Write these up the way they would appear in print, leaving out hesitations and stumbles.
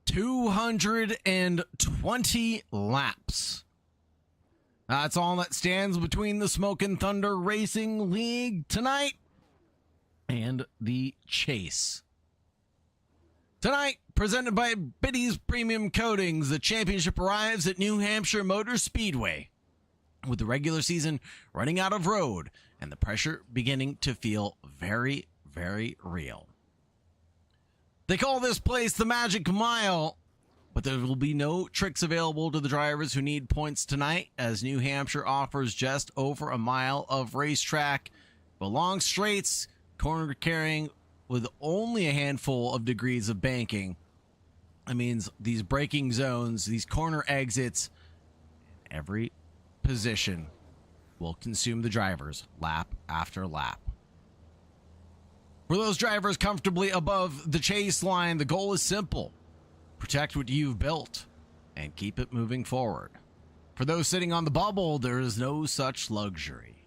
220 laps. That's all that stands between the Smokin Thunder Racing League tonight and the Chase. Tonight, presented by Biddy's Premium Coatings, the championship arrives at New Hampshire Motor Speedway, with the regular season running out of road and the pressure beginning to feel very, very real. They call this place the Magic Mile, but there will be no tricks available to the drivers who need points tonight, as New Hampshire offers just over a mile of racetrack, but long straights, corner carrying with only a handful of degrees of banking. That means these braking zones, these corner exits, every position will consume the drivers lap after lap. For those drivers comfortably above the chase line, the goal is simple: protect what you've built and keep it moving forward. For those sitting on the bubble, there is no such luxury.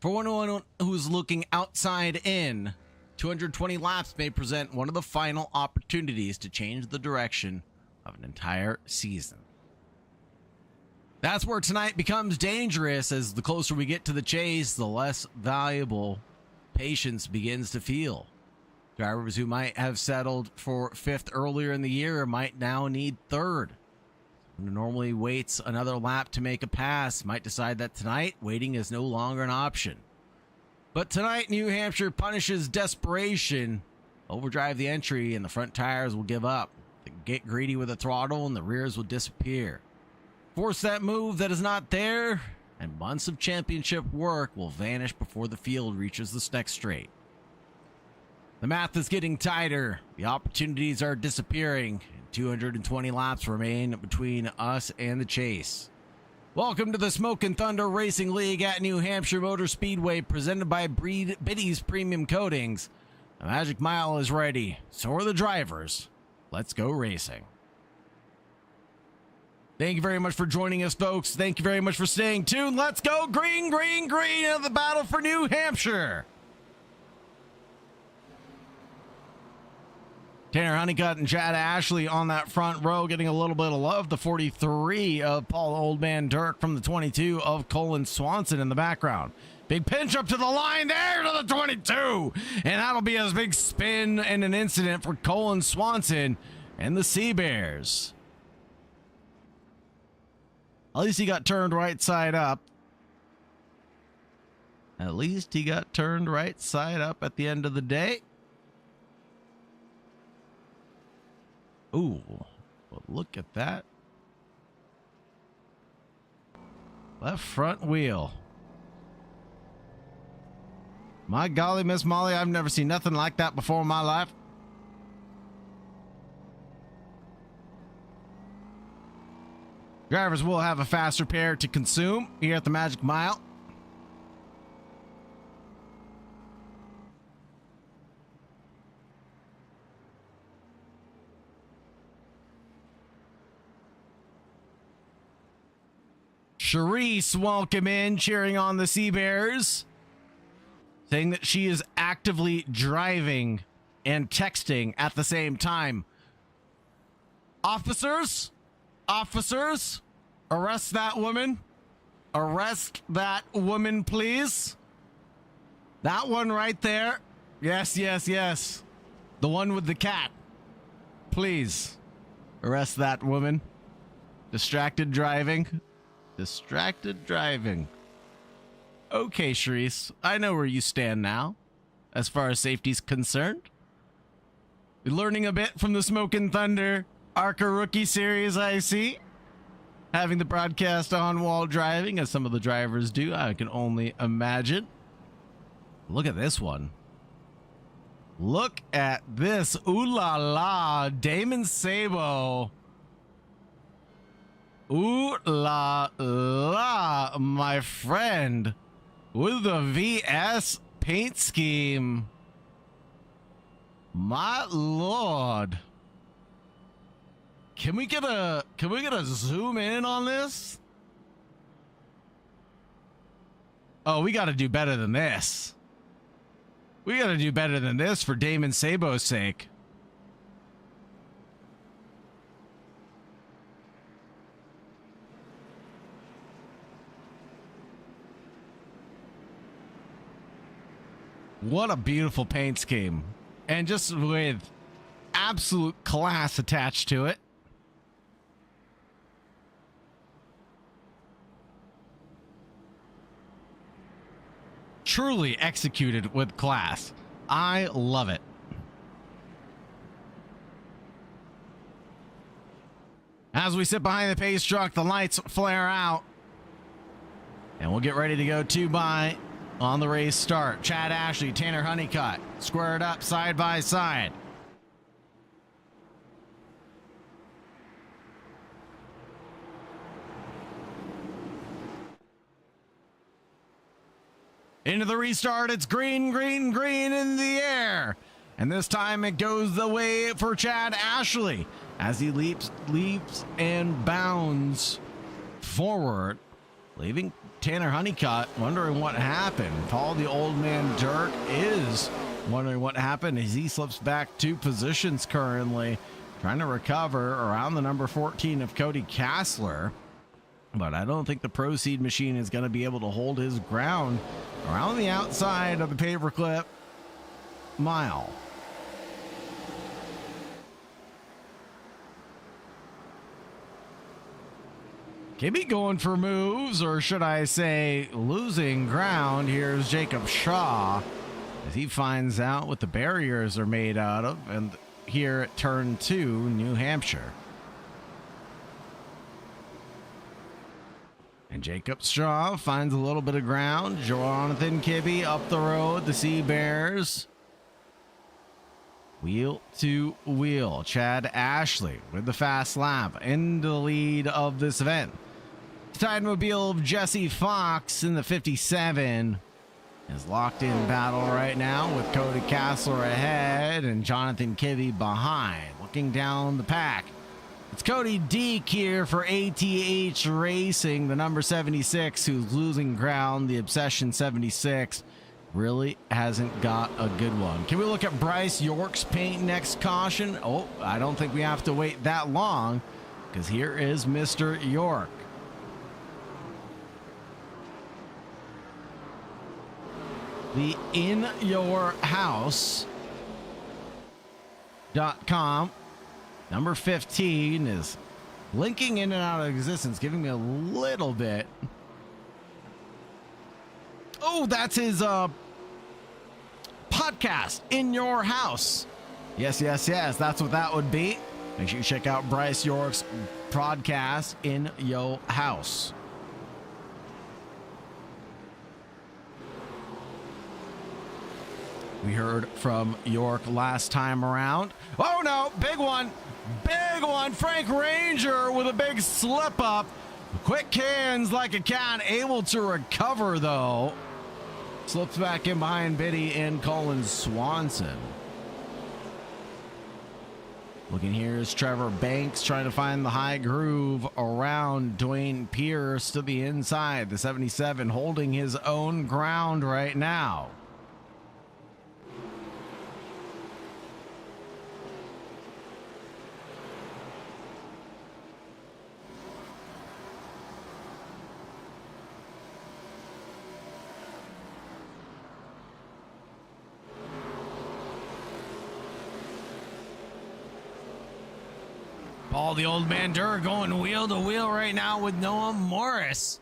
For anyone who's looking outside in, 220 laps may present one of the final opportunities to change the direction of an entire season. That's where tonight becomes dangerous, as the closer we get to the chase, the less valuable patience begins to feel. Drivers who might have settled for fifth earlier in the year might now need third. Who normally waits another lap to make a pass might decide that tonight waiting is no longer an option. But tonight, New Hampshire punishes desperation. Overdrive the entry and the front tires will give up. Get greedy with the throttle and the rears will disappear. Force that move that is not there, and months of championship work will vanish before the field reaches the next straight. The math is getting tighter. The opportunities are disappearing, and 220 laps remain between us and the chase. Welcome to the Smokin Thunder Racing League at New Hampshire Motor Speedway, presented by Biddy's Premium Coatings. The Magic Mile is ready. So are the drivers. Let's go racing. Thank you very much for joining us, folks. Thank you very much for staying tuned. Let's go green, green, green in the battle for New Hampshire. Tanner Honeycutt and Chad Ashley on that front row getting a little bit of love. The 43 of Paul Oldman Dirk from the 22 of Colin Swanson in the background. Big pinch up to the line there to the 22. And that'll be a big spin and an incident for Colin Swanson and the Sea Bears. At least he got turned right side up. At least he got turned right side up at the end of the day. Ooh, well, look at that. Left front wheel. My golly, Miss Molly, I've never seen nothing like that before in my life. Drivers will have a faster pair to consume here at the Magic Mile. Charisse welcome in, cheering on the Sea Bears, saying that she is actively driving and texting at the same time. Officers, arrest that woman. Arrest that woman, please. That one right there. Yes, yes, yes. The one with the cat. Please arrest that woman. Distracted driving. Distracted driving. Okay, Charisse, I know where you stand now, as far as safety's concerned. You're learning a bit from the Smokin Thunder Arca Rookie Series, I see. Having the broadcast on while driving, as some of the drivers do, I can only imagine. Look at this one. Look at this. Ooh la la. Damon Sabo. Ooh la la, my friend. With the VS paint scheme. My lord. Can we get a zoom in on this? Oh, we got to do better than this. We got to do better than this for Damon Sabo's sake. What a beautiful paint scheme. And just with absolute class attached to it. Truly executed with class. I love it. As we sit behind the pace truck, the lights flare out. And we'll get ready to go 2x on the race start. Chad Ashley, Tanner Honeycutt, squared up side by side. Into the restart, it's green, green, green in the air. And this time it goes the way for Chad Ashley as he leaps and bounds forward, leaving Tanner Honeycutt wondering what happened. Paul the Old Man Dirk is wondering what happened as he slips back 2 positions currently, trying to recover around the number 14 of Cody Kassler. But I don't think the Proceed machine is going to be able to hold his ground around the outside of the paperclip mile. KB going for moves, or should I say losing ground. Here's Jacob Shaw as he finds out what the barriers are made out of, and here at turn 2, New Hampshire. And Jacob Shaw finds a little bit of ground. Jonathan Kibbe up the road, the Sea Bears. Wheel to wheel. Chad Ashley with the fast lap into the lead of this event. Tidemobile of Jesse Fox in the 57 is locked in battle right now with Cody Kassler ahead and Jonathan Kibbe behind. Looking down the pack, it's Cody Deek here for ATH Racing, the number 76, who's losing ground. The Obsession 76 really hasn't got a good one. Can we look at Bryce York's paint next caution? Oh, I don't think we have to wait that long, because here is Mr. York. The inyourhouse.com number 15 is blinking in and out of existence, giving me a little bit. Oh, that's his podcast, In Your House. Yes, that's what that would be. Make sure you check out Bryce York's podcast, In Your House. We heard from York last time around. Oh no, big one. Big one. Frank Ranger with a big slip up. Quick hands like a cat, able to recover though. Slips back in behind Biddy and Colin Swanson. Looking here is Trevor Banks trying to find the high groove around Dwayne Pierce to the inside. The 77 holding his own ground right now. Paul the Old Man Durr going wheel to wheel right now with Noah Morris.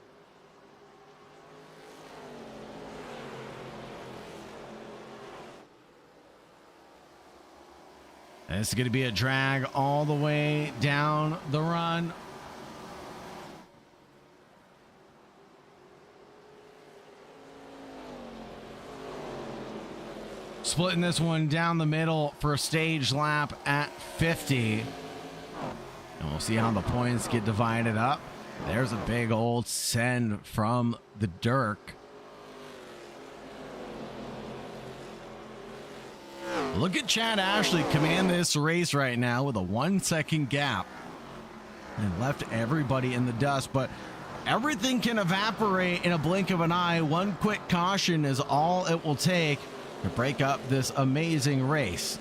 This is going to be a drag all the way down the run. Splitting this one down the middle for a stage lap at 50. And we'll see how the points get divided up. There's a big old send from the Dirk. Look at Chad Ashley command this race right now with a 1 second gap. And left everybody in the dust, but everything can evaporate in a blink of an eye. One quick caution is all it will take to break up this amazing race.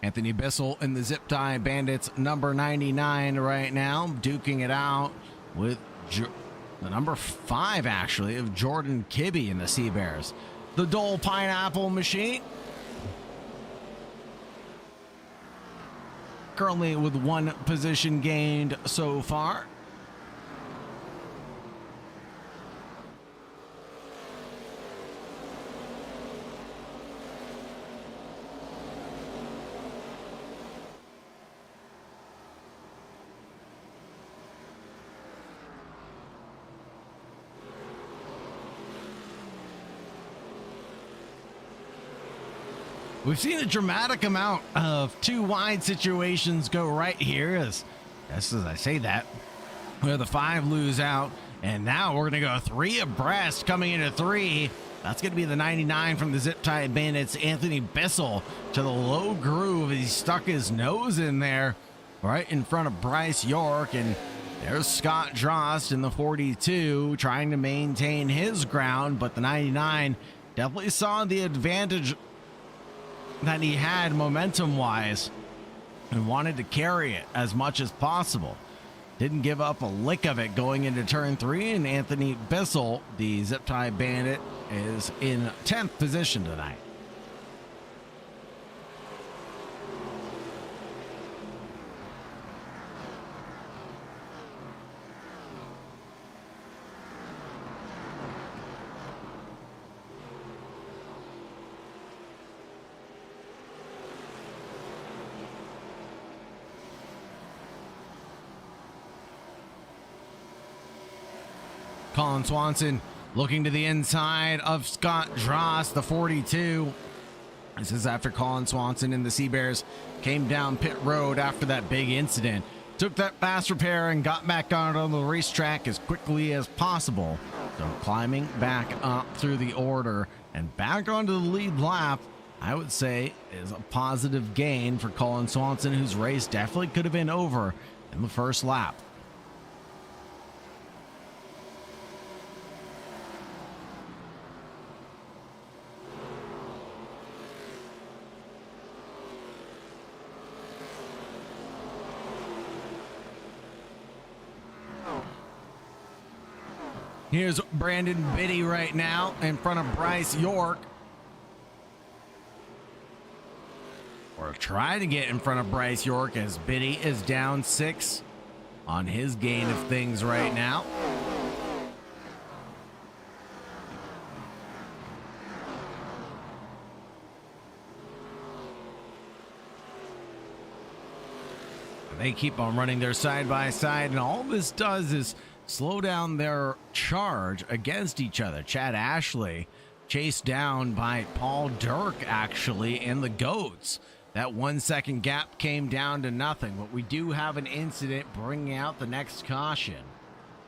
Anthony Bissell in the Zip Tie Bandits number 99 right now, duking it out with the number 5, actually, of Jordan Kibbe in the Sea Bears. The Dole Pineapple Machine, currently with 1 position gained so far. We've seen a dramatic amount of 2 wide situations go right here, as I say that, where the 5 lose out, and now we're going to go 3 abreast coming into 3. That's going to be the 99 from the Zip Tie Bandits, Anthony Bissell, to the low groove. He stuck his nose in there right in front of Bryce York, and there's Scott Drost in the 42 trying to maintain his ground, but the 99 definitely saw the advantage that he had momentum-wise and wanted to carry it as much as possible. Didn't give up a lick of it going into turn 3, and Anthony Bissell, the Zip Tie Bandit, is in 10th position tonight. Colin Swanson looking to the inside of Scott Drost, the 42. This is after Colin Swanson and the Sea Bears came down pit road after that big incident. Took that fast repair and got back on the racetrack as quickly as possible. So climbing back up through the order and back onto the lead lap, I would say, is a positive gain for Colin Swanson, whose race definitely could have been over in the first lap. Here's Brandon Biddy right now in front of Bryce York. Or try to get in front of Bryce York, as Biddy is down 6 on his gain of things right now. They keep on running their side by side, and all this does is slow down their charge against each other. Chad Ashley chased down by Paul Dirk, actually, and the Goats. That 1 second gap came down to nothing, but we do have an incident bringing out the next caution.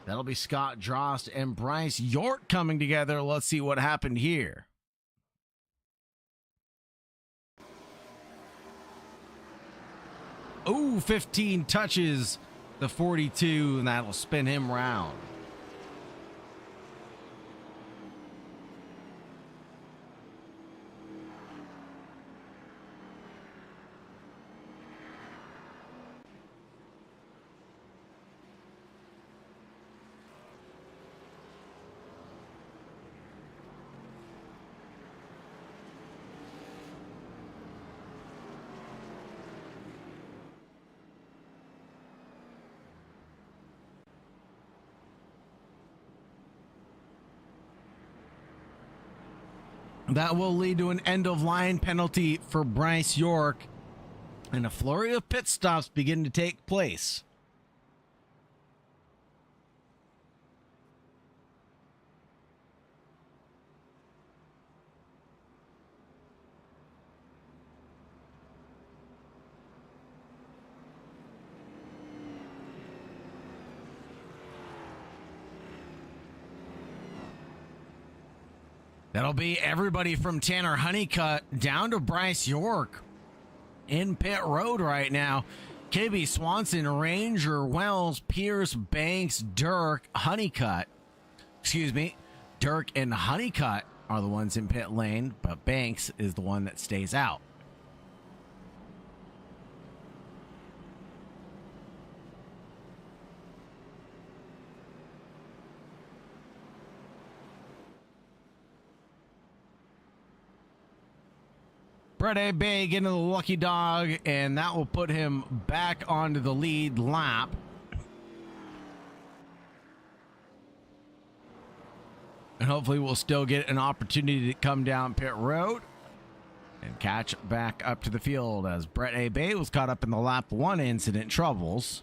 That'll be Scott Drost and Bryce York coming together. Let's see what happened here. Oh, 15 touches the 42, and that'll spin him round. That will lead to an end-of-line penalty for Bryce York, and a flurry of pit stops begin to take place. That'll be everybody from Tanner Honeycutt down to Bryce York in pit road right now. Kibbe, Swanson, Ranger, Wells, Pierce, Banks, Dirk, Honeycutt. Excuse me. Dirk and Honeycutt are the ones in pit lane, but Banks is the one that stays out. Brett A. Big into the lucky dog, and that will put him back onto the lead lap. And hopefully we'll still get an opportunity to come down pit road and catch back up to the field, as Brett A. Bay was caught up in the lap 1 incident troubles.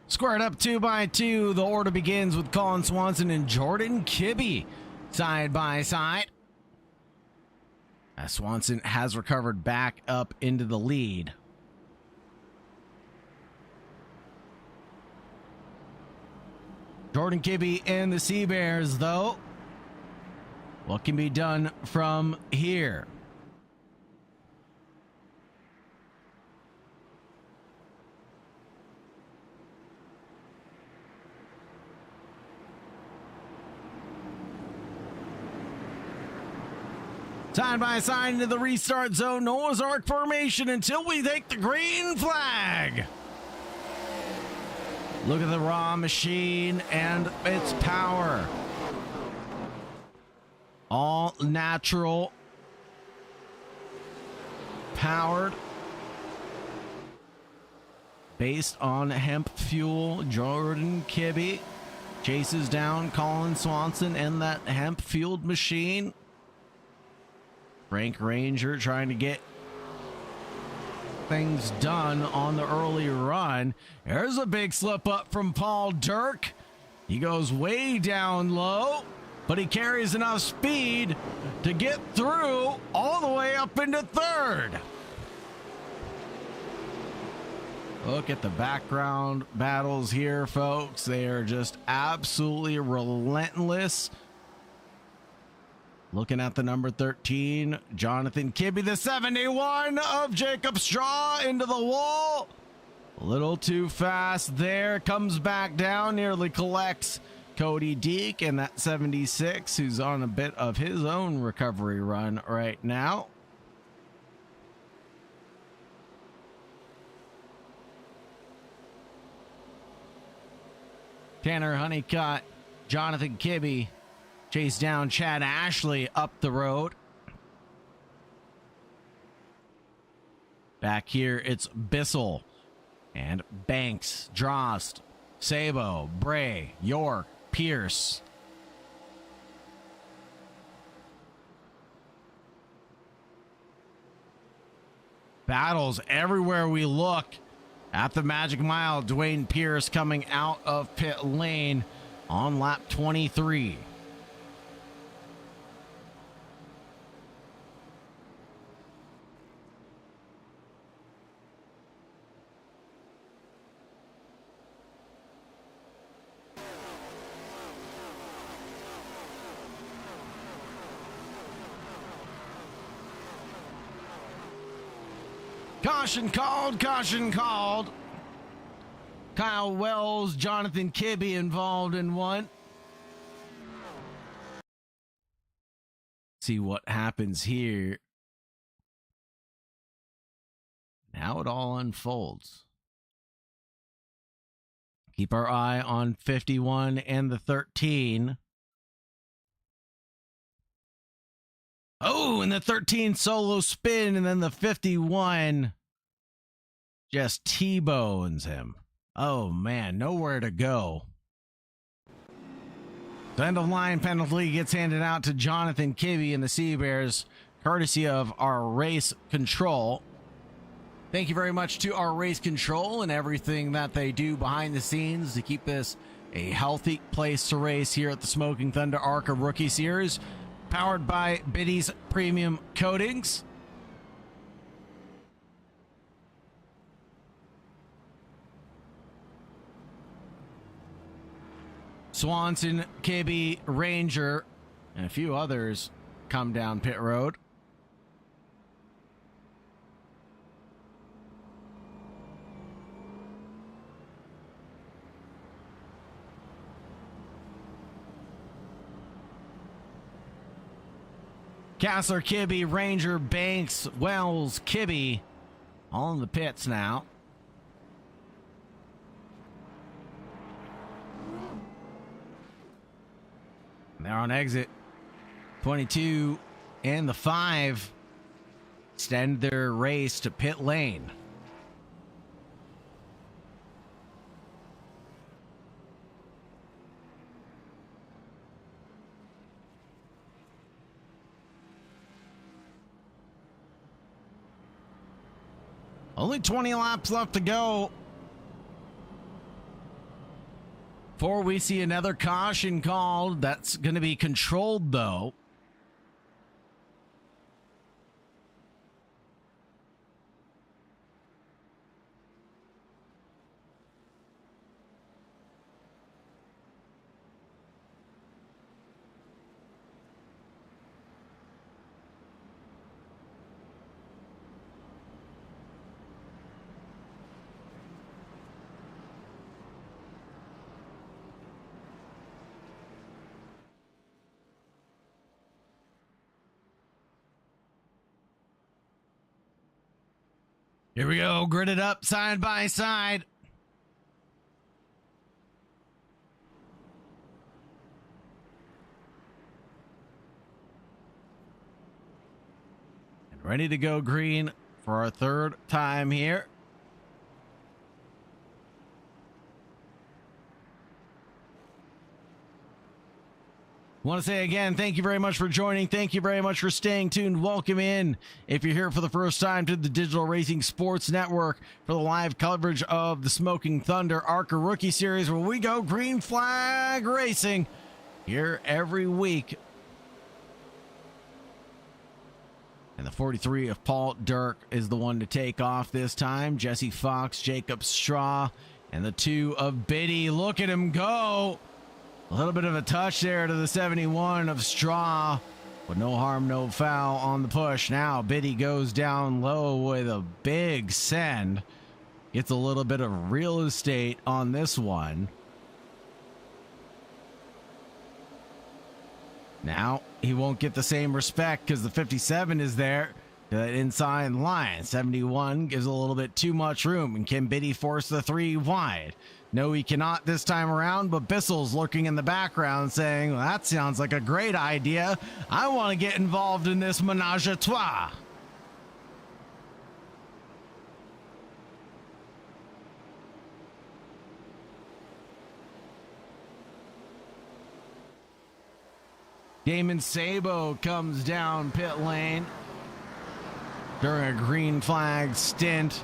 Squared up 2x2. The order begins with Colin Swanson and Jordan Kibbe side by side, as Swanson has recovered back up into the lead. Jordan Kibbe and the Sea Bears, though. What can be done from here? Side by side into the restart zone, Noah's Arc formation until we take the green flag. Look at the raw machine and its power. All natural powered, based on hemp fuel. Jordan Kibbe chases down Colin Swanson and that hemp fueled machine. Frank Ranger trying to get things done on the early run. There's a big slip up from Paul Dirk. He goes way down low, but he carries enough speed to get through all the way up into third. Look at the background battles here, folks. They are just absolutely relentless. Looking at the number 13, Jonathan Kibbe, the 71 of Jacob Straw into the wall. A little too fast there. Comes back down, nearly collects Cody Deek and that 76, who's on a bit of his own recovery run right now. Tanner Honeycutt, Jonathan Kibbe chase down Chad Ashley up the road. Back here, it's Bissell and Banks, Drost, Sabo, Bray, York, Pierce. Battles everywhere we look. At the Magic Mile, Dwayne Pierce coming out of pit lane on lap 23. Caution called, caution called. Kyle Wells, Jonathan Kibbe involved in one. See what happens here. How it all unfolds. Keep our eye on 51 and the 13. Oh, and the 13 solo spin, and then the 51 just T-bones him. Oh, man, nowhere to go. The end of line penalty gets handed out to Jonathan Kibbe and the Sea Bears, courtesy of our race control. Thank you very much to our race control and everything that they do behind the scenes to keep this a healthy place to race here at the Smoking Thunder Arca Rookie Series. Powered by Biddy's Premium Coatings. Swanson, Kibbe, Ranger, and a few others come down pit road. Castler, Kibbe, Ranger, Banks, Wells, Kibbe, all in the pits now. They're on exit. 22 and the 5 extend their race to pit lane. Only 20 laps left to go before we see another caution called. That's going to be controlled, though. Here we go, gridded up side by side. And ready to go green for our third time here. Want to say again, thank you very much for joining. Thank you very much for staying tuned. Welcome in. If you're here for the first time to the Digital Racing Sports Network for the live coverage of the Smokin Thunder Arca Rookie Series, where we go green flag racing here every week. And the 43 of Paul Dirk is the one to take off this time. Jesse Fox, Jacob Straw, and the 2 of Biddy. Look at him go. A little bit of a touch there to the 71 of Straw, but no harm, no foul on the push. Now Biddy goes down low with a big send. Gets a little bit of real estate on this one. Now he won't get the same respect because the 57 is there. That inside line. 71 gives a little bit too much room. And can Biddy force the 3 wide? No, he cannot this time around, but Bissell's lurking in the background saying, well, that sounds like a great idea. I want to get involved in this menage a trois. Damon Sabo comes down pit lane during a green flag stint.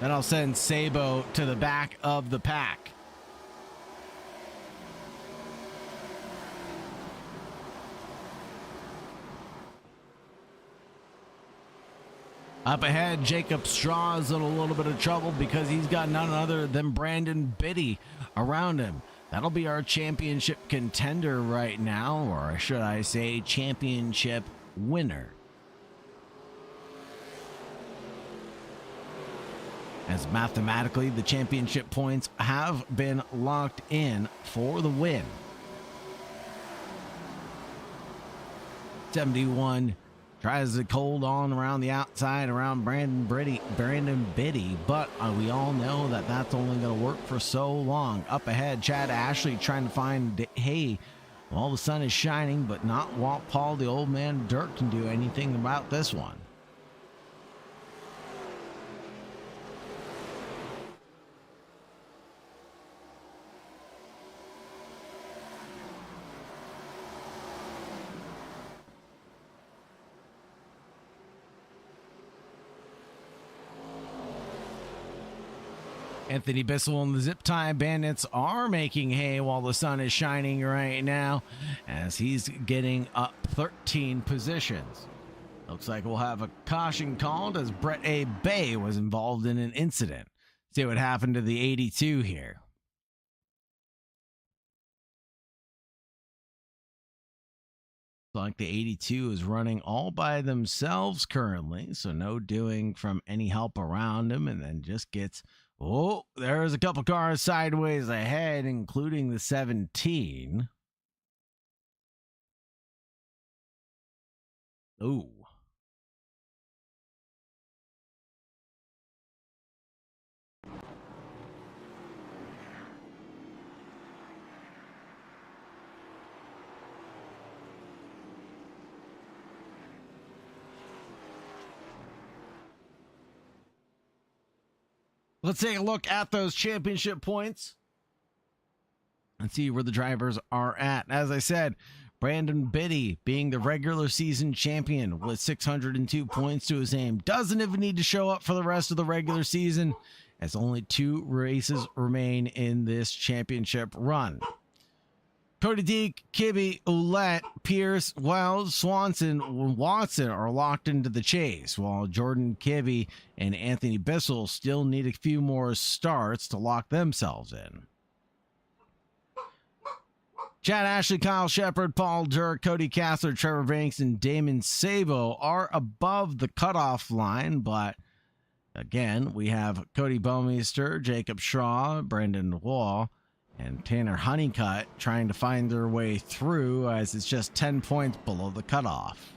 That'll send Sabo to the back of the pack. Up ahead, Jacob Straw is in a little bit of trouble because he's got none other than Brandon Biddy around him. That'll be our championship contender right now, or should I say championship winner. As mathematically, the championship points have been locked in for the win. 71 tries to hold on around the outside around Brandon Biddy, but we all know that that's only going to work for so long. Up ahead, Chad Ashley trying to find, hey, well, the sun is shining, but not while Paul, the old man Dirk, can do anything about this one. Anthony Bissell and the Zip Tie Bandits are making hay while the sun is shining right now, as he's getting up 13 positions. Looks like we'll have a caution called as Brett A. Bay was involved in an incident. See what happened to the 82 here. Like the 82 is running all by themselves currently, so no doing from any help around him, and then just gets Oh, there's a couple cars sideways ahead, including the 17. Ooh. Let's take a look at those championship points and see where the drivers are at. As I said, Brandon Biddy being the regular season champion with 602 points to his name. Doesn't even need to show up for the rest of the regular season, as only 2 races remain in this championship run. Cody Deek, Kibbe, Ouellette, Pierce, Wells, Swanson, Watson are locked into the chase, while Jordan Kibbe and Anthony Bissell still need a few more starts to lock themselves in. Chad Ashley, Kyle Shepard, Paul Dirk, Cody Kessler, Trevor Banks, and Damon Sabo are above the cutoff line, but again, we have Cody Baumeister, Jacob Shaw, Brendan Wall, and Tanner Honeycutt trying to find their way through, as it's just 10 points below the cutoff.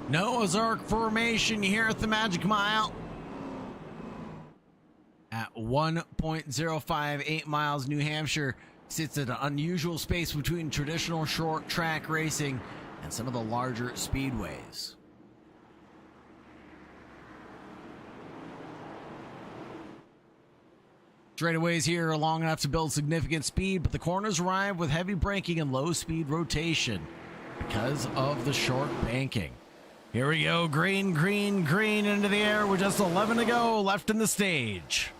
Noah's Ark formation here at the Magic Mile. At 1.058 miles, New Hampshire sits at an unusual space between traditional short track racing and some of the larger speedways. Straightaways here are long enough to build significant speed, but the corners arrive with heavy braking and low speed rotation because of the short banking. Here we go, green, green, green into the air with just 11 to go left in the stage.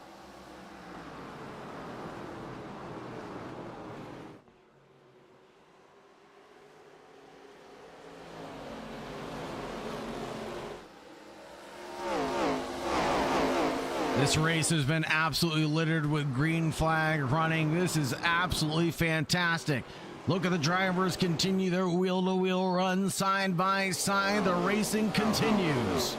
This race has been absolutely littered with green flag running. This is absolutely fantastic. Look at the drivers continue their wheel-to-wheel run side by side. The racing continues.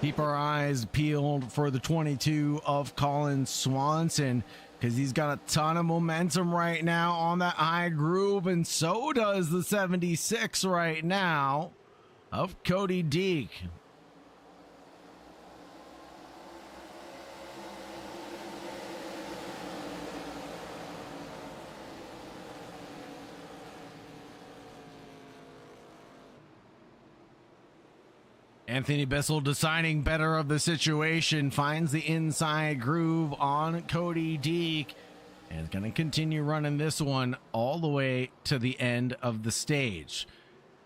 Keep our eyes peeled for the 22 of Colin Swanson, because he's got a ton of momentum right now on that high groove, and so does the 76 right now of Cody Deek. Anthony Bissell deciding better of the situation, finds the inside groove on Cody Deek, and is going to continue running this one all the way to the end of the stage.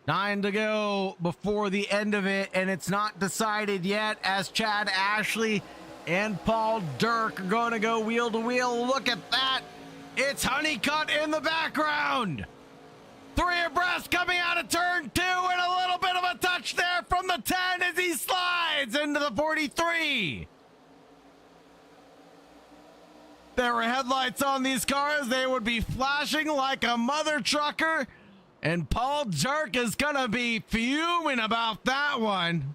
9 to go before the end of it, and it's not decided yet, as Chad Ashley and Paul Dirk are going to go wheel to wheel. Look at that. It's Honeycutt in the background. 3 abreast coming out of turn 2, and a little bit of a touch there from the 10 as he slides into the 43. There were headlights on these cars. They would be flashing like a mother trucker And Paul Jerk is going to be fuming about that one.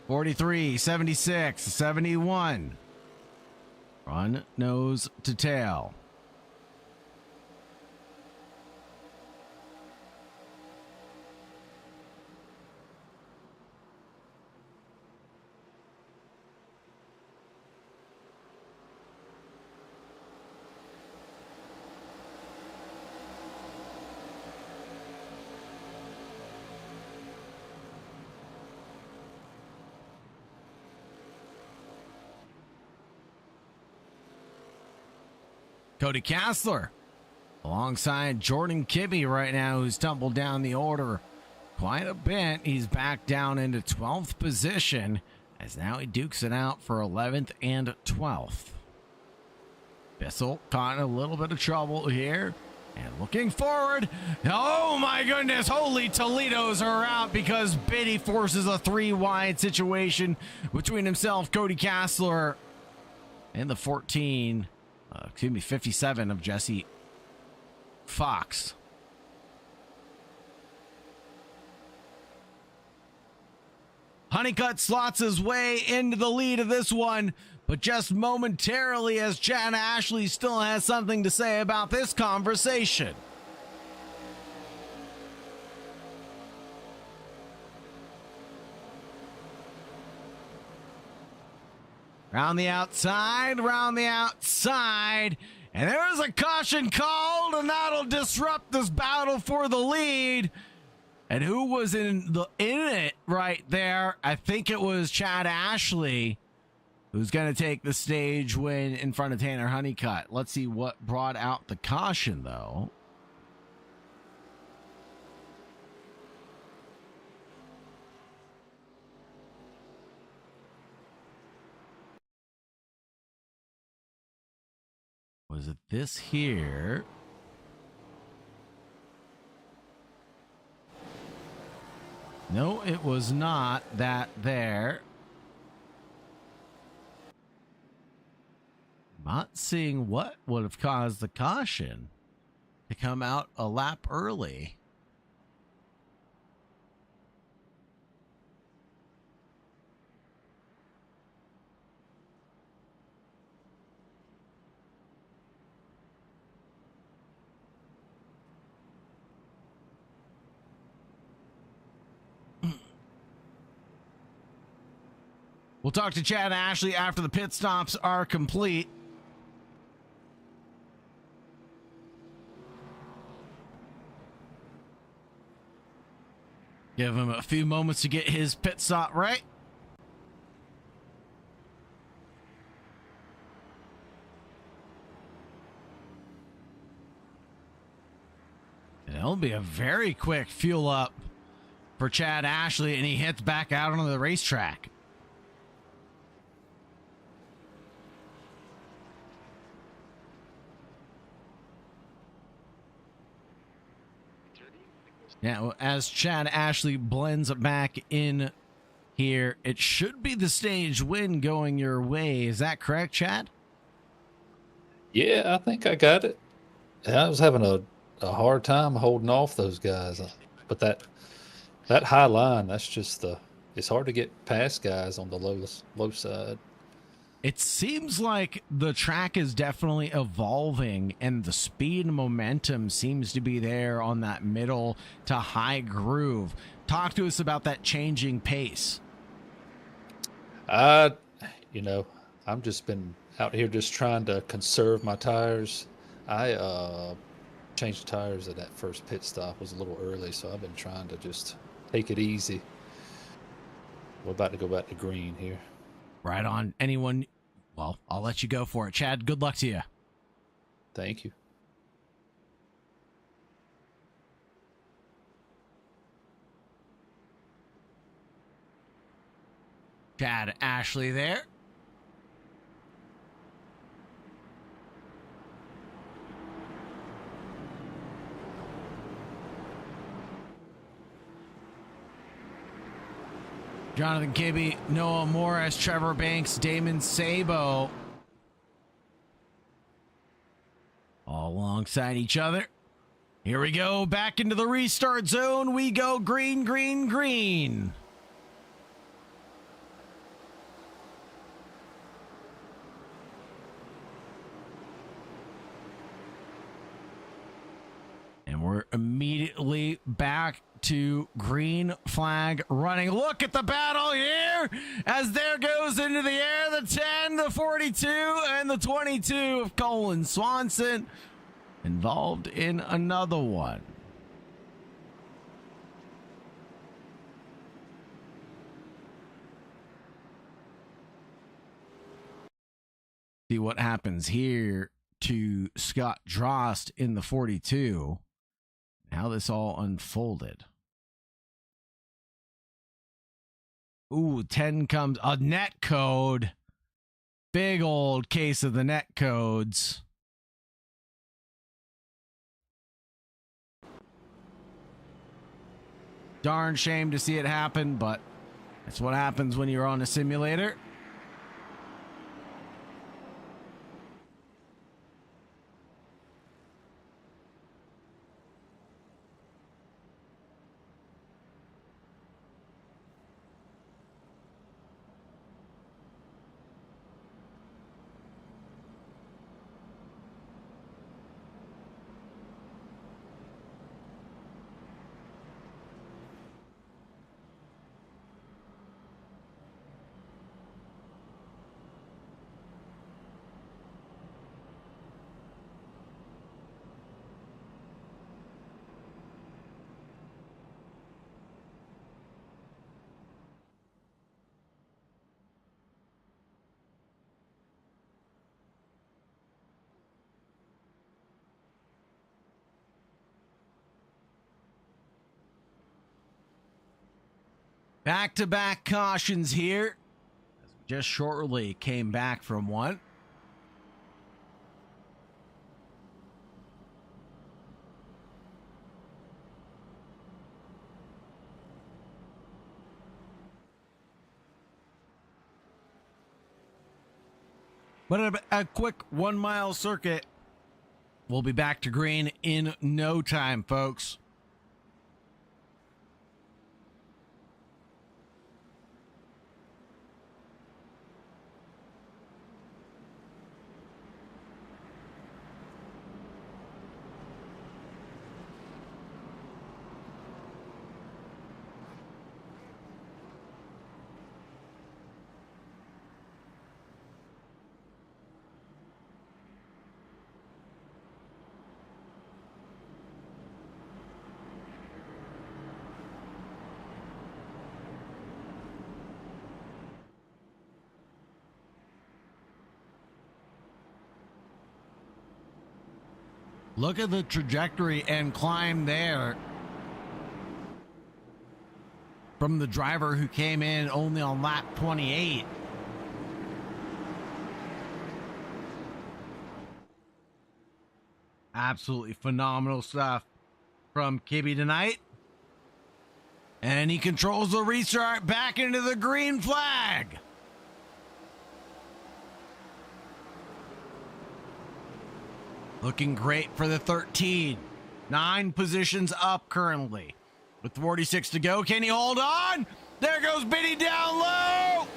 .43, 76, 71. Run nose to tail. Cody Kessler alongside Jordan Kibbe right now, who's tumbled down the order quite a bit. He's back down into 12th position as now he dukes it out for 11th and 12th. Bissell caught in a little bit of trouble here and looking forward. Oh my goodness, holy Toledos are out because Biddy forces a 3-wide situation between himself, Cody Kessler, and the 57 of Jesse Fox. Honeycutt slots his way into the lead of this one, but just momentarily, as Chad Ashley still has something to say about this conversation. Round the outside, and there's a caution called, and that'll disrupt this battle for the lead. And who was in it right there? I think it was Chad Ashley, who's going to take the stage win in front of Tanner Honeycutt. Let's see what brought out the caution, though. Was it this here? No, it was not that there. Not seeing what would have caused the caution to come out a lap early. We'll talk to Chad Ashley after the pit stops are complete. Give him a few moments to get his pit stop right. And it'll be a very quick fuel up for Chad Ashley, and he hits back out onto the racetrack. Now, as Chad Ashley blends back in here, it should be the stage win going your way. Is that correct, Chad? Yeah, I think I got it. I was having a hard time holding off those guys. But that high line, that's just it's hard to get past guys on the low side. It seems like the track is definitely evolving, and the speed and momentum seems to be there on that middle to high groove. Talk to us about that changing pace. I'm just been out here just trying to conserve my tires. I changed tires at that first pit stop. It was a little early, so I've been trying to just take it easy. We're about to go back to green here. Right on. Anyone? Well, I'll let you go for it. Chad, good luck to you. Thank you. Chad Ashley there. Jonathan Kibbe, Noah Morris, Trevor Banks, Damon Sabo. All alongside each other. Here we go. Back into the restart zone. We go green, green, green. And we're immediately back to green flag running. Look at the battle here as there goes into the air the 10, the 42, and the 22 of Colin Swanson involved in another one. See what happens here to Scott Drost in the 42. How this all unfolded. Ooh, 10 comes a net code. Big old case of the net codes. Darn shame to see it happen, but that's what happens when you're on a simulator. Back-to-back cautions here. Just shortly came back from one. But a quick 1 mile circuit. We'll be back to green in no time, folks. Look at the trajectory and climb there from the driver who came in only on lap 28. Absolutely phenomenal stuff from Kibbe tonight. And he controls the restart back into the green flag. Looking great for the 13. 9 positions up currently. With 46 to go, can he hold on? There goes Biddy down low.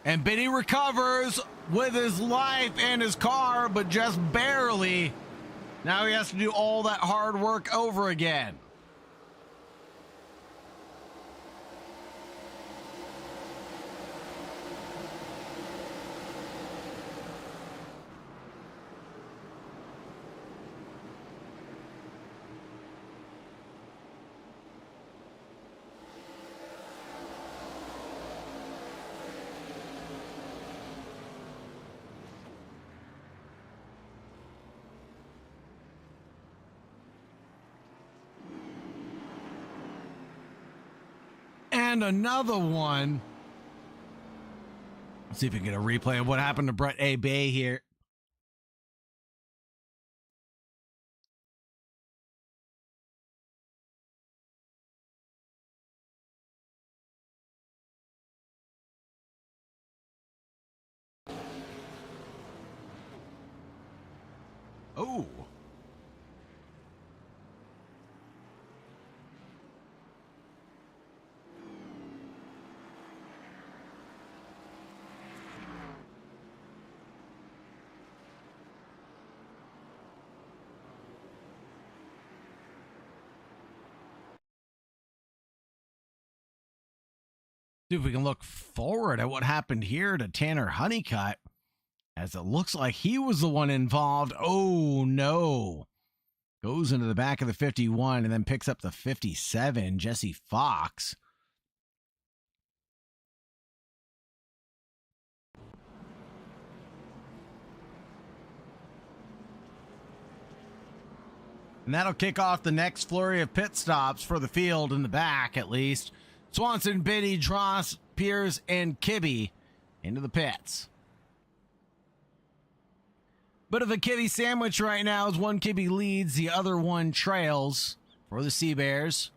And Biddy recovers with his life and his car, but just barely. Now he has to do all that hard work over again. And another one. Let's see if we can get a replay of what happened to Brett A. Bay here. Oh. See if we can look forward at what happened here to Tanner Honeycutt, as it looks like he was the one involved. Oh, no. Goes into the back of the 51 and then picks up the 57, Jesse Fox. And that'll kick off the next flurry of pit stops for the field in the back, at least. Swanson, Biddy, Dross, Pierce, and Kibbe into the pits. Bit of a Kibbe sandwich right now as one Kibbe leads, the other one trails for the Sea Bears.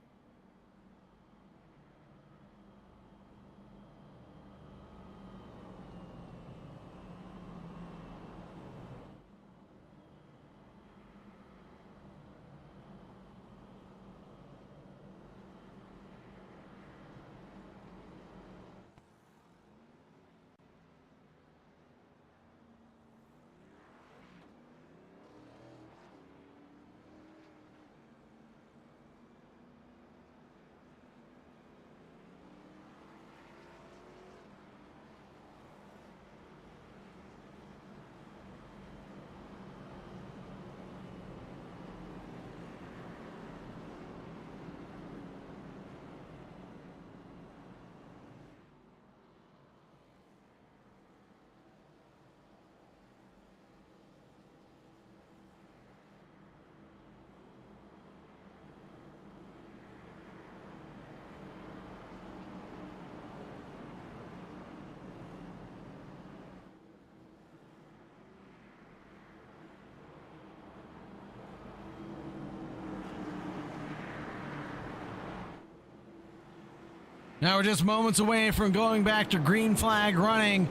Now we're just moments away from going back to green flag running.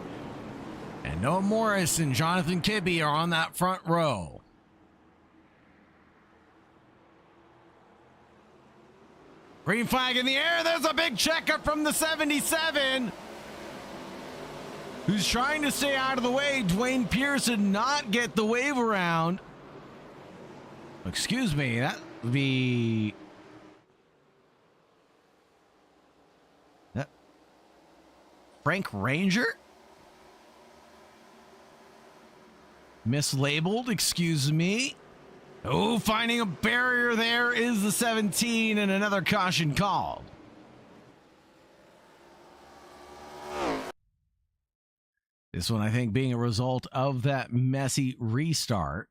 And Noah Morris and Jonathan Kibbe are on that front row. Green flag in the air. There's a big checkup from the 77. Who's trying to stay out of the way. Dwayne Pearson not get the wave around. Excuse me, that would be... Frank Ranger? Mislabeled, excuse me. Oh, finding a barrier there is the 17 and another caution called. This one, I think, being a result of that messy restart.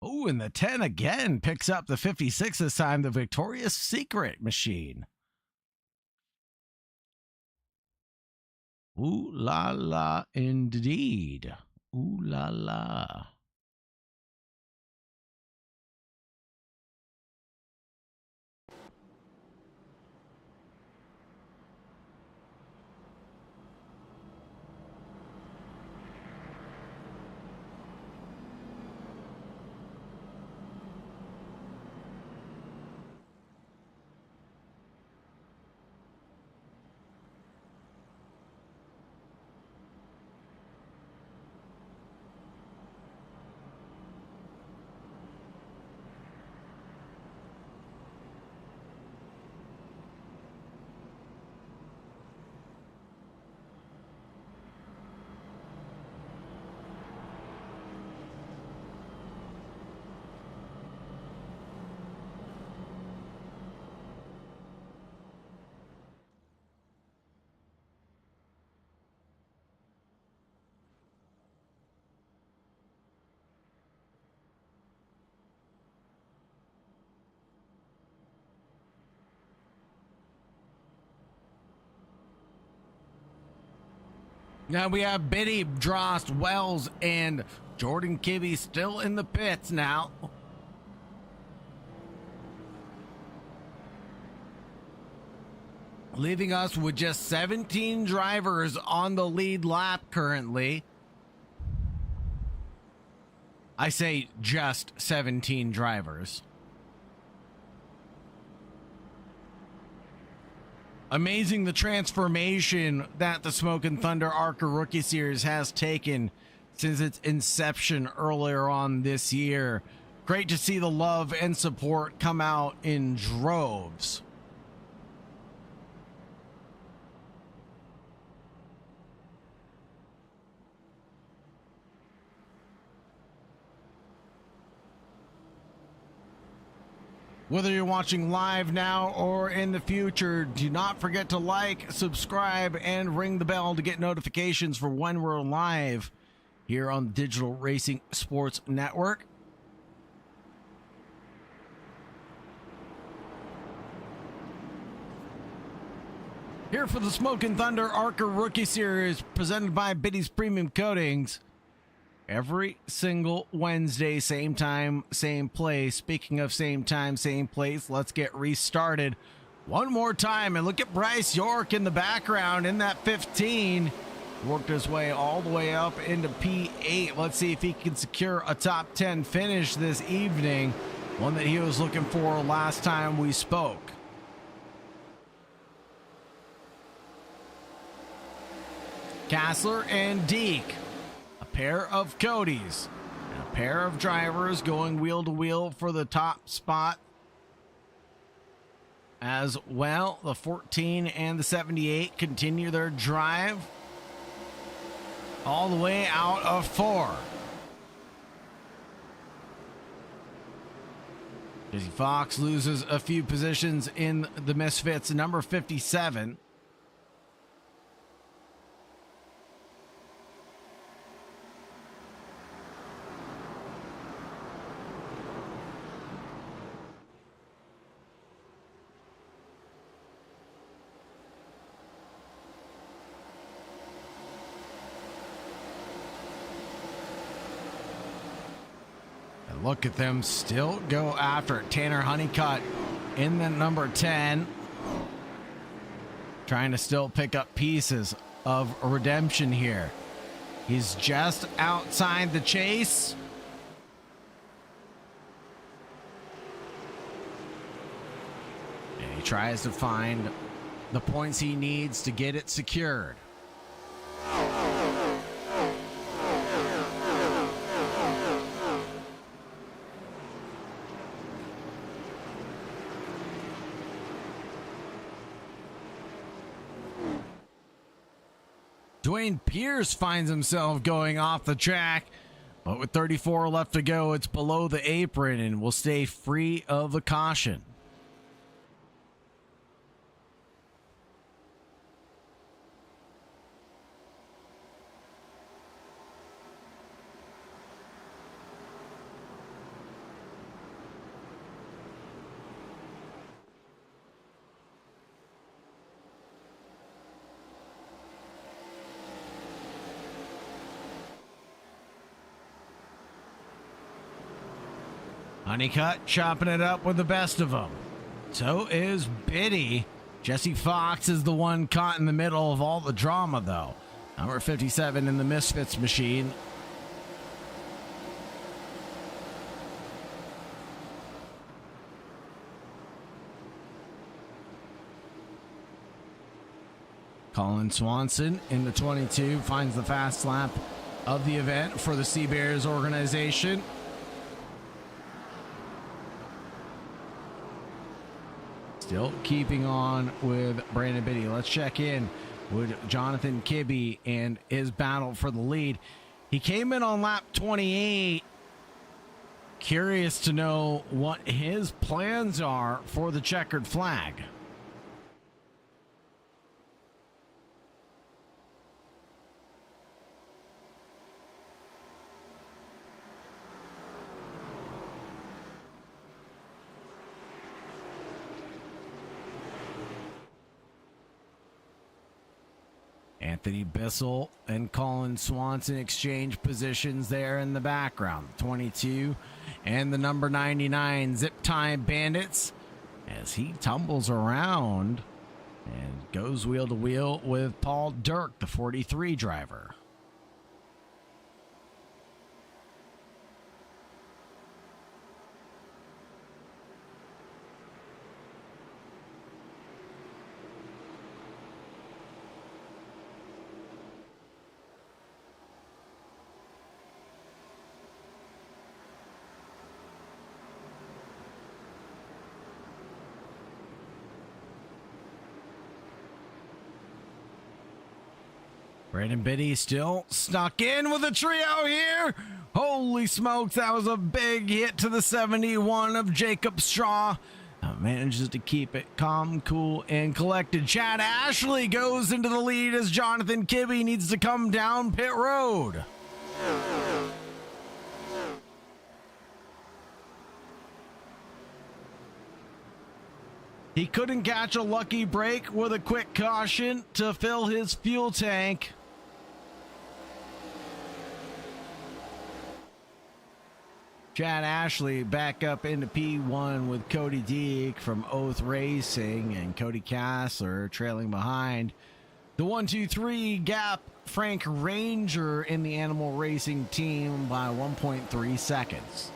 Oh, and the 10 again picks up the 56 this time, the Victoria's Secret machine. Ooh la la, indeed. Ooh la la. Now we have Biddy, Drost, Wells, and Jordan Kibbe still in the pits now. leaving us with just 17 drivers on the lead lap currently. I say just 17 drivers. Amazing the transformation that the Smokin' Thunder Arca Rookie Series has taken since its inception earlier on this year. Great to see the love and support come out in droves. Whether you're watching live now or in the future, do not forget to like, subscribe, and ring the bell to get notifications for when we're live here on the Digital Racing Sports Network. Here for the Smokin' Thunder Arca Rookie Series presented by Biddy's Premium Coatings. Every single Wednesday, same time, same place. Speaking of same time, same place, let's get restarted one more time. And look at Bryce York in the background in that 15. Worked his way all the way up into P8. Let's see if he can secure a top 10 finish this evening. One that he was looking for last time we spoke. Kassler and Deke. Pair of Codys and a pair of drivers going wheel to wheel for the top spot as well. The 14 and the 78 continue their drive all the way out of 4. Jesse Fox loses a few positions in the Misfits. Number 57. Look at them still go after it. Tanner Honeycutt in the number 10. Trying to still pick up pieces of redemption here. He's just outside the chase. And he tries to find the points he needs to get it secured. Dwayne Pierce finds himself going off the track, but with 34 left to go, it's below the apron and will stay free of the caution. Honeycutt chopping it up with the best of them. So is Biddy. Jesse Fox is the one caught in the middle of all the drama, though. Number 57 in the Misfits machine. Colin Swanson in the 22 finds the fast lap of the event for the Sea Bears organization. Still keeping on with Brandon Biddy. Let's check in with Jonathan Kibbe and his battle for the lead. He came in on lap 28. Curious to know what his plans are for the checkered flag. Anthony Bissell and Colin Swanson exchange positions there in the background. 22 and the number 99 Zip Time Bandits as he tumbles around And goes wheel to wheel with Paul Dirk, the 43 driver. Brandon Biddy still snuck in with a trio here. Holy smokes, that was a big hit to the 71 of Jacob Straw. Manages to keep it calm, cool, and collected. Chad Ashley goes into the lead as Jonathan Kibbe needs to come down pit road. He couldn't catch a lucky break with a quick caution to fill his fuel tank. Chad Ashley back up into P1 with Cody Deek from Oath Racing and Cody Kassler trailing behind. The 1-2-3 gap, Frank Ranger in the Animal Racing team by 1.3 seconds.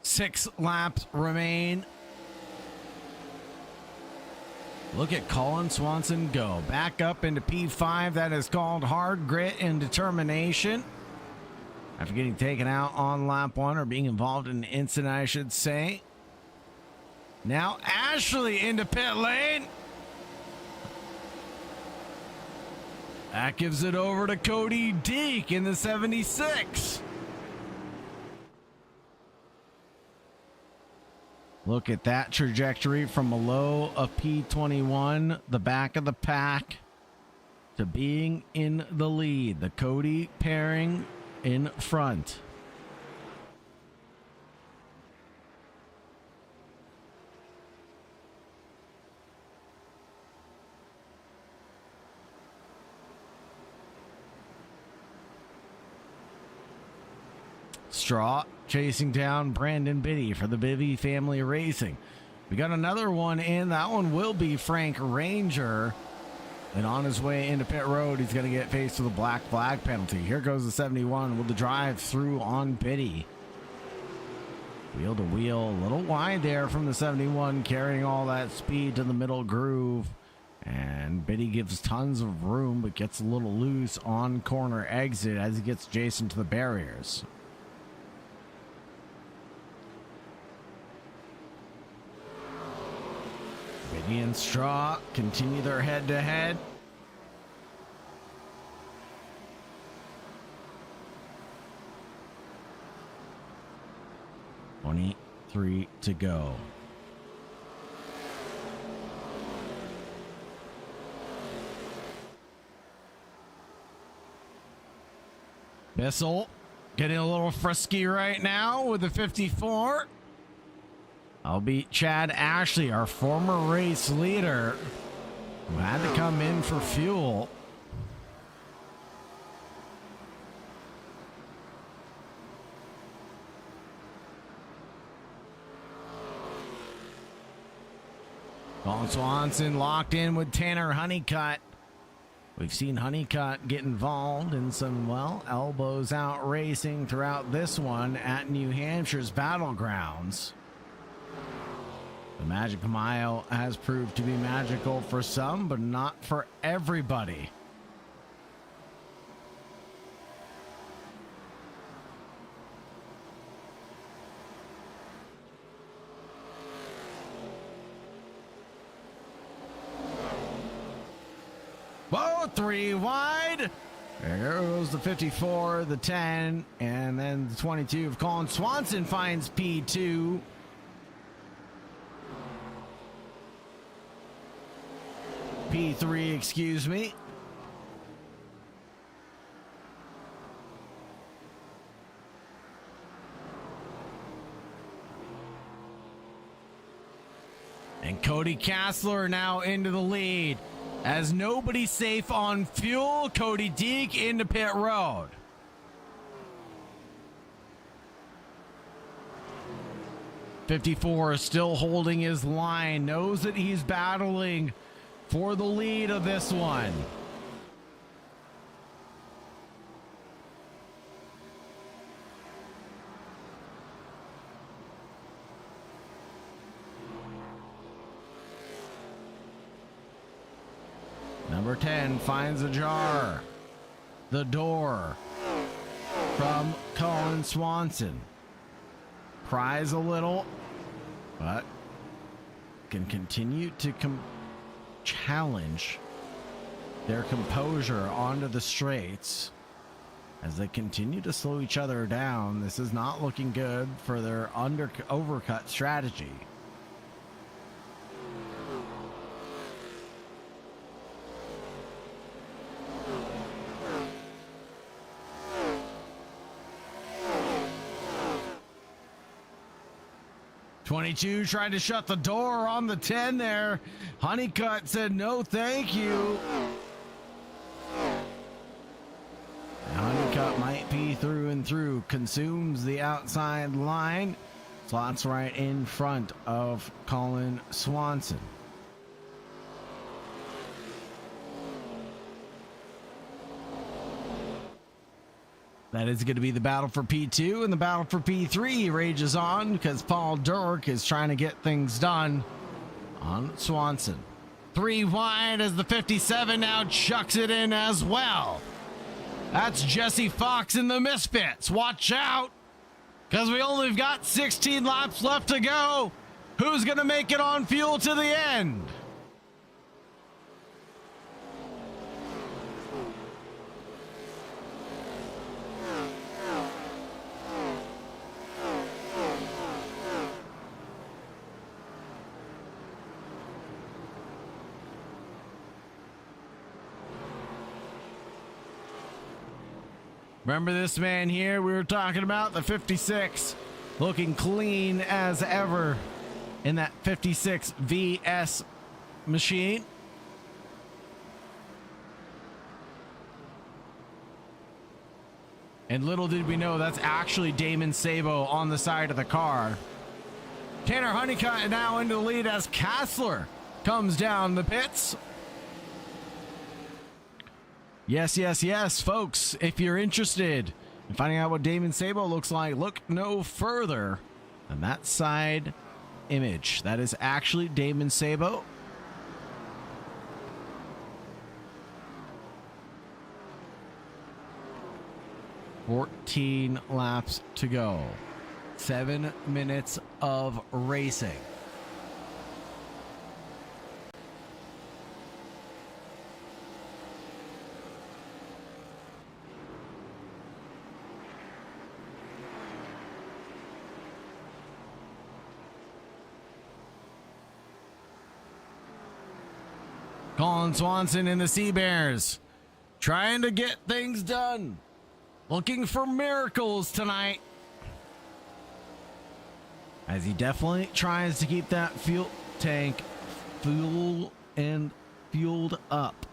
Six laps remain. Look at Colin Swanson go. Back up into P5. That is called hard grit and determination. After getting taken out on lap 1 or being involved in an incident, I should say. Now Ashley into pit lane. That gives it over to Cody Deek in the 76. Look at that trajectory from a low of P21, the back of the pack, to being in the lead. The Cody pairing in front. Straw chasing down Brandon Biddy for the Bibby Family Racing. We got another one in. That one will be Frank Ranger. And on his way into pit road, he's going to get faced with a black flag penalty. Here goes the 71 with the drive through on Biddy. Wheel to wheel, a little wide there from the 71, carrying all that speed to the middle groove. And Biddy gives tons of room, but gets a little loose on corner exit as he gets Jason to the barriers. Biddy and Straw continue their head-to-head. .23 to go. Bissell getting a little frisky right now with the 54. I'll beat Chad Ashley, our former race leader, who had to come in for fuel. Colin Swanson locked in with Tanner Honeycutt. We've seen Honeycutt get involved in some, well, elbows out racing throughout this one at New Hampshire's Battlegrounds. The Magic Mile has proved to be magical for some, but not for everybody. Whoa, 3 wide. There goes the 54, the 10, and then the 22 of Colin Swanson finds P2. P3, excuse me. And Cody Kessler now into the lead. As nobody safe on fuel, Cody Deek into pit road. '54 is still holding his line, knows that he's battling for the lead of this one. Number 10 finds a jar. The door from Colin Swanson. Pries a little, but can continue to challenge their composure onto the straights as they continue to slow each other down. This is not looking good for their overcut strategy. '22 tried to shut the door on the 10 there. Honeycutt said no thank you. And Honeycutt might be through and through. Consumes the outside line. Slots right in front of Colin Swanson. That is going to be the battle for P2, and the battle for P3 rages on because Paul Dirk is trying to get things done on Swanson. 3 wide as the 57 now chucks it in as well. That's Jesse Fox in the Misfits. Watch out, because we only got 16 laps left to go. Who's going to make it on fuel to the end? Remember this man here we were talking about, the 56, looking clean as ever in that 56 VS machine. And little did we know that's actually Damon Sabo on the side of the car. Tanner Honeycutt now into the lead as Kessler comes down the pits. Yes, yes, yes, folks, if you're interested in finding out what Damon Sabo looks like, look no further than that side image. That is actually Damon Sabo. $14 laps to go. 7 minutes of racing. Colin Swanson and the Sea Bears trying to get things done. Looking for miracles tonight. As he definitely tries to keep that fuel tank fueled up.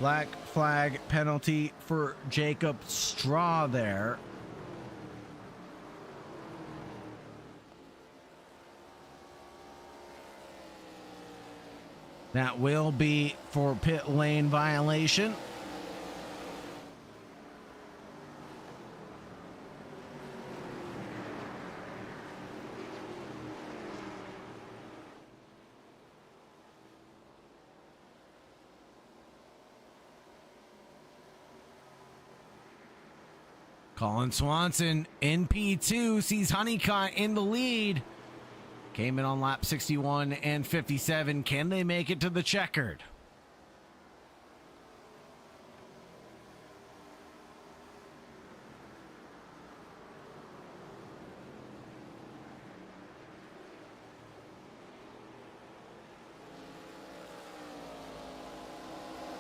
Black flag penalty for Jacob Straw there. That will be for pit lane violation. Colin Swanson in P2 sees Honeycutt in the lead. Came in on lap 61 and 57. Can they make it to the checkered?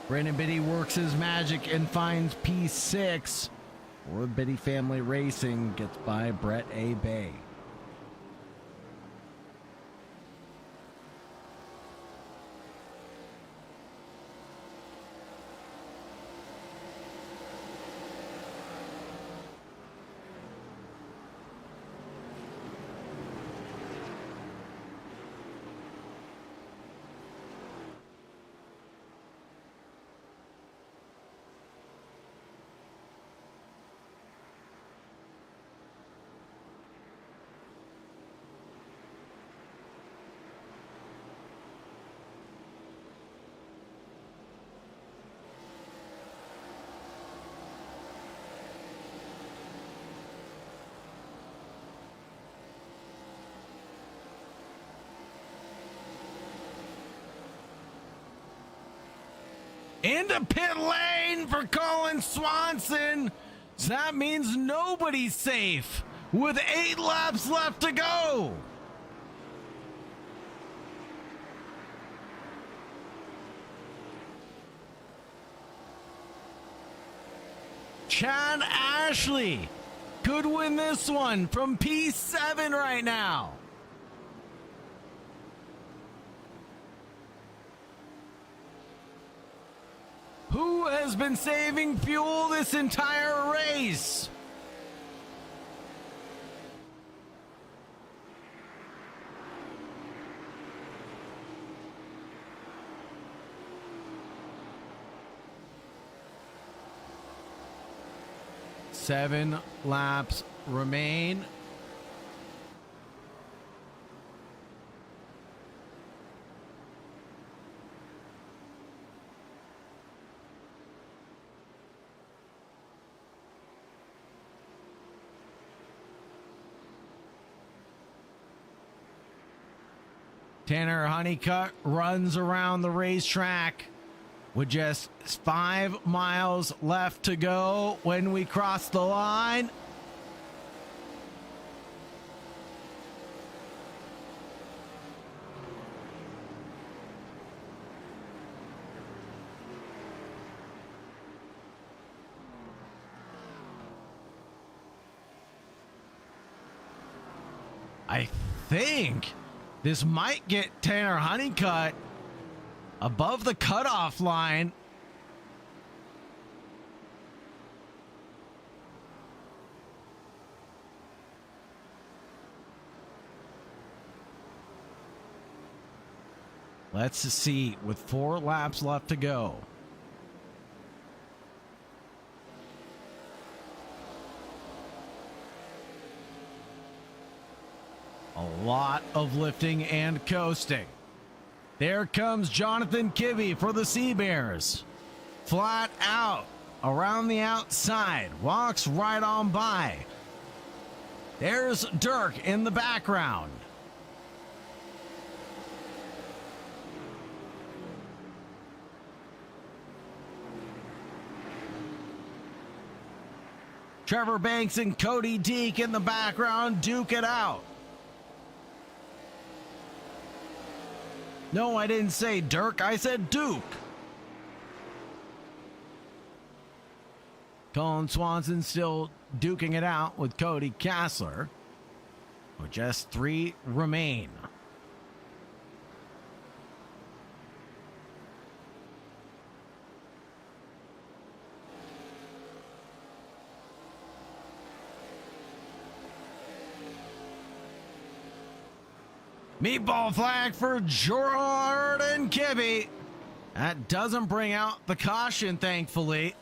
Brandon Biddy works his magic and finds P6. Or Biddy Family Racing gets by Brett A. Bay. Into pit lane for Colin Swanson. So that means nobody's safe with 8 laps left to go. Chad Ashley could win this one from P7 right now. Who has been saving fuel this entire race? Seven laps remain. Tanner Honeycutt runs around the racetrack with just 5 miles left to go when we cross the line. I think this might get Tanner Honeycutt above the cutoff line. Let's see, with 4 laps left to go. A lot of lifting and coasting. There comes Jonathan Kibbe for the Sea Bears. Flat out, around the outside, walks right on by. There's Dirk in the background. Trevor Banks and Cody Deek in the background duke it out. No, I didn't say Dirk, I said Duke. Colin Swanson still duking it out with Cody Kassler. With just 3 remain. Meatball flag for Jordan Kibbe. That doesn't bring out the caution, thankfully.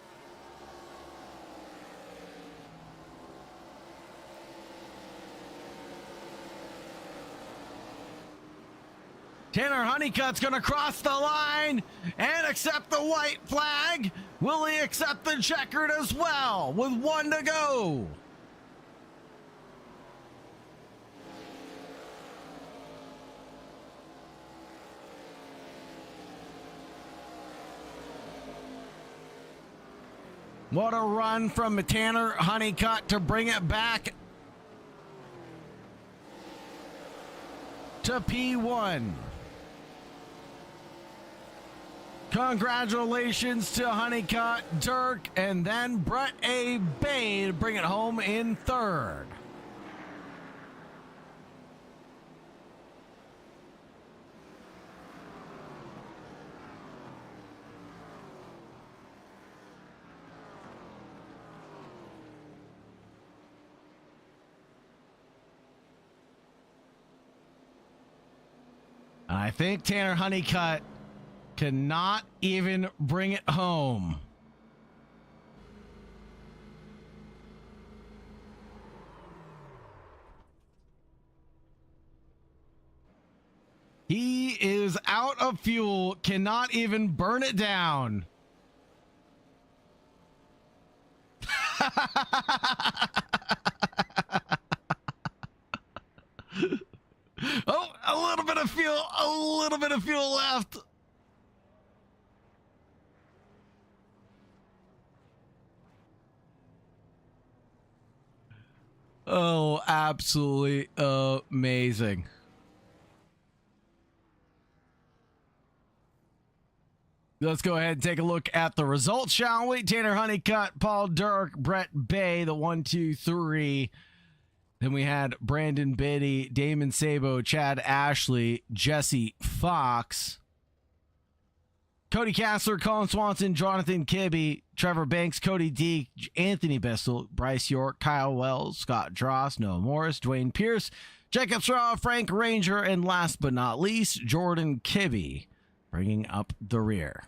Tanner Honeycutt's going to cross the line and accept the white flag. Will he accept the checkered as well with 1 to go? What a run from Tanner Honeycutt to bring it back to P1. Congratulations to Honeycutt, Dirk, and then Brett A. Bay to bring it home in third. I think Tanner Honeycutt cannot even bring it home. He is out of fuel, cannot even burn it down. Oh, a little bit of fuel left. Oh, absolutely amazing. Let's go ahead and take a look at the results, shall we? Tanner Honeycutt, Paul Dirk, Brett Bay, the 1, 2, 3. Then we had Brandon Biddy, Damon Sabo, Chad Ashley, Jesse Fox, Cody Kessler, Colin Swanson, Jonathan Kibbe, Trevor Banks, Cody D, Anthony Bissell, Bryce York, Kyle Wells, Scott Dross, Noah Morris, Dwayne Pierce, Jacob Straw, Frank Ranger, and last but not least, Jordan Kibbe, bringing up the rear.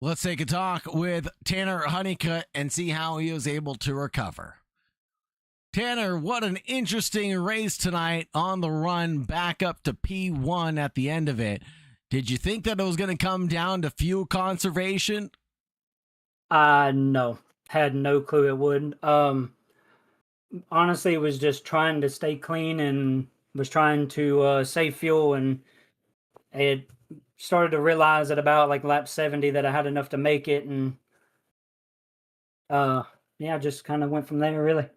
Let's take a talk with Tanner Honeycutt and see how he was able to recover. Tanner, what an interesting race tonight on the run back up to P1 at the end of it. Did you think that it was going to come down to fuel conservation? No. Had no clue it would. Honestly, it was just trying to stay clean and was trying to save fuel, and it started to realize at about like lap 70 that I had enough to make it, and yeah, just kind of went from there, really.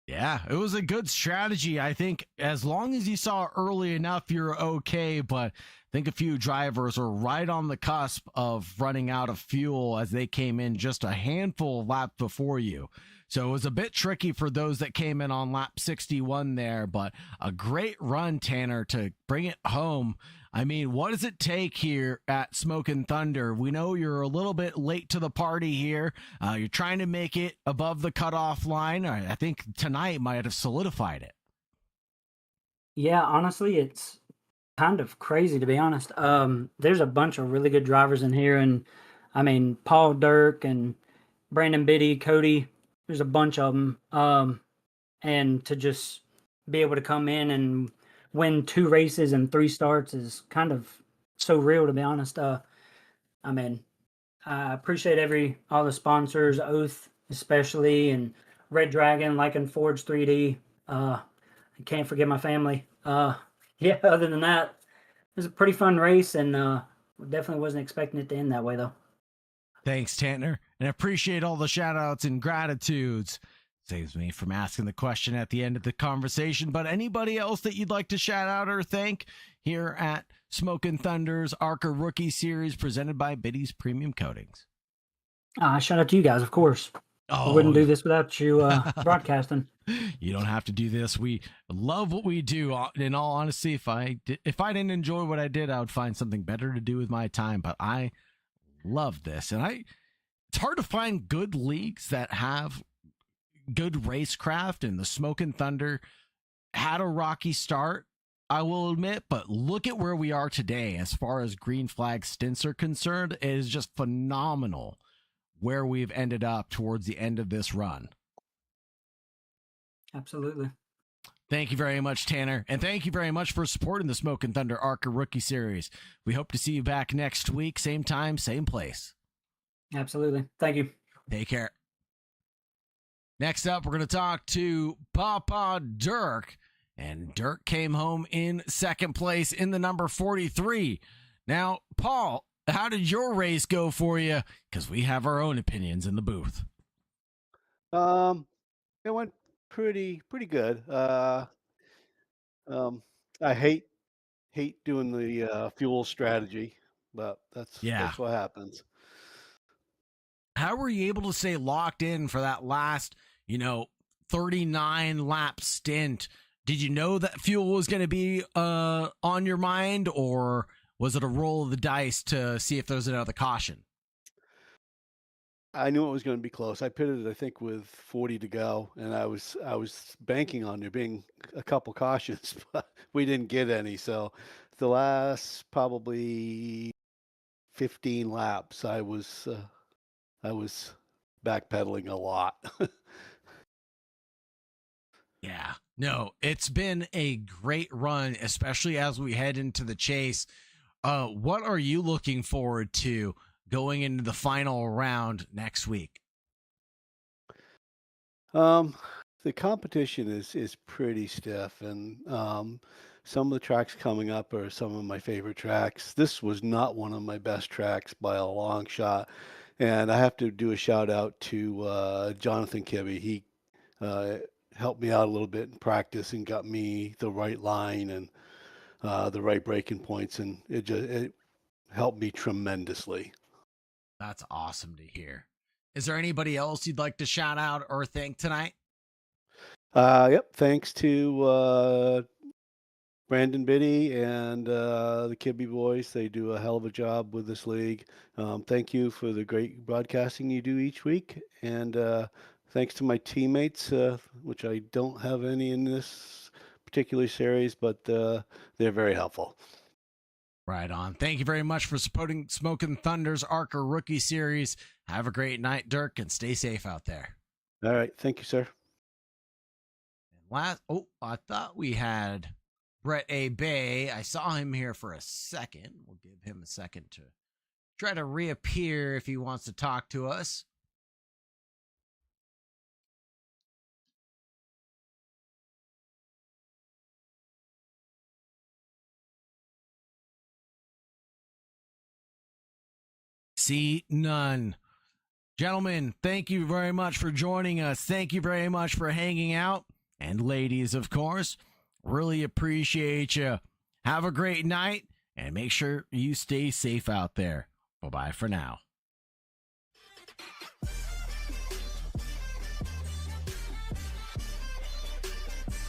Yeah, it was a good strategy. I think as long as you saw early enough, you're okay. But I think a few drivers were right on the cusp of running out of fuel as they came in just a handful of laps before you. So it was a bit tricky for those that came in on lap 61 there, but a great run, Tanner, to bring it home. I mean, what does it take here at Smokin' Thunder? We know you're a little bit late to the party here. You're trying to make it above the cutoff line. I think tonight might have solidified it. Yeah, honestly, it's kind of crazy, to be honest. There's a bunch of really good drivers in here, and I mean, Paul Dirk and Brandon Biddy, Cody, there's a bunch of them. And to just be able to come in and win 2 races and 3 starts is kind of so real, to be honest. I mean, I appreciate all the sponsors, Oath especially, and Red Dragon, Lycan Forge 3D. I can't forget my family. Yeah, other than that, it was a pretty fun race, and definitely wasn't expecting it to end that way, though. Thanks, Tanner, and I appreciate all the shout outs and gratitudes. Saves me from asking the question at the end of the conversation, but anybody else that you'd like to shout out or thank here at Smokin' Thunder's Arca Rookie Series presented by Biddy's Premium Coatings? Shout out to you guys, of course. I wouldn't do this without you broadcasting. You don't have to do this. We love what we do. In all honesty, if I didn't enjoy what I did, I would find something better to do with my time, but I love this. And it's hard to find good leagues that have good racecraft, and the Smokin' Thunder had a rocky start. I will admit, but look at where we are today as far as green flag stints are concerned. It is just phenomenal where we've ended up towards the end of this run. Absolutely. Thank you very much, Tanner. And thank you very much for supporting the Smokin' Thunder Arca Rookie Series. We hope to see you back next week, same time, same place. Absolutely. Thank you. Take care. Next up, we're going to talk to Papa Dirk. And Dirk came home in second place in the number 43. Now, Paul, how did your race go for you? Because we have our own opinions in the booth. It went pretty good. I hate doing the fuel strategy, but that's what happens. How were you able to stay locked in for that last, 39 lap stint? Did you know that fuel was going to be on your mind, or was it a roll of the dice to see if there was another caution? I knew it was going to be close. I pitted, I think, with 40 to go, and I was banking on there being a couple cautions, but we didn't get any. So the last probably 15 laps, I was backpedaling a lot. Yeah, no, it's been a great run, especially as we head into the chase. What are you looking forward to going into the final round next week? The competition is pretty stiff, and some of the tracks coming up are some of my favorite tracks. This was not one of my best tracks by a long shot, and I have to do a shout out to Jonathan Kibbe. He helped me out a little bit in practice and got me the right line and the right braking points, and it helped me tremendously. That's awesome to hear. Is there anybody else you'd like to shout out or thank tonight? Yep. Thanks to Brandon Biddy and the Kibbe boys. They do a hell of a job with this league. Thank you for the great broadcasting you do each week. And thanks to my teammates, which I don't have any in this particular series, but they're very helpful. Right on. Thank you very much for supporting Smokin' Thunder's Arca Rookie Series. Have a great night, Dirk, and stay safe out there. All right. Thank you, sir. I thought we had Brett A. Bay. I saw him here for a second. We'll give him a second to try to reappear if he wants to talk to us. See none. Gentlemen, thank you very much for joining us. Thank you very much for hanging out. And ladies, of course, really appreciate you. Have a great night and make sure you stay safe out there. Bye-bye for now.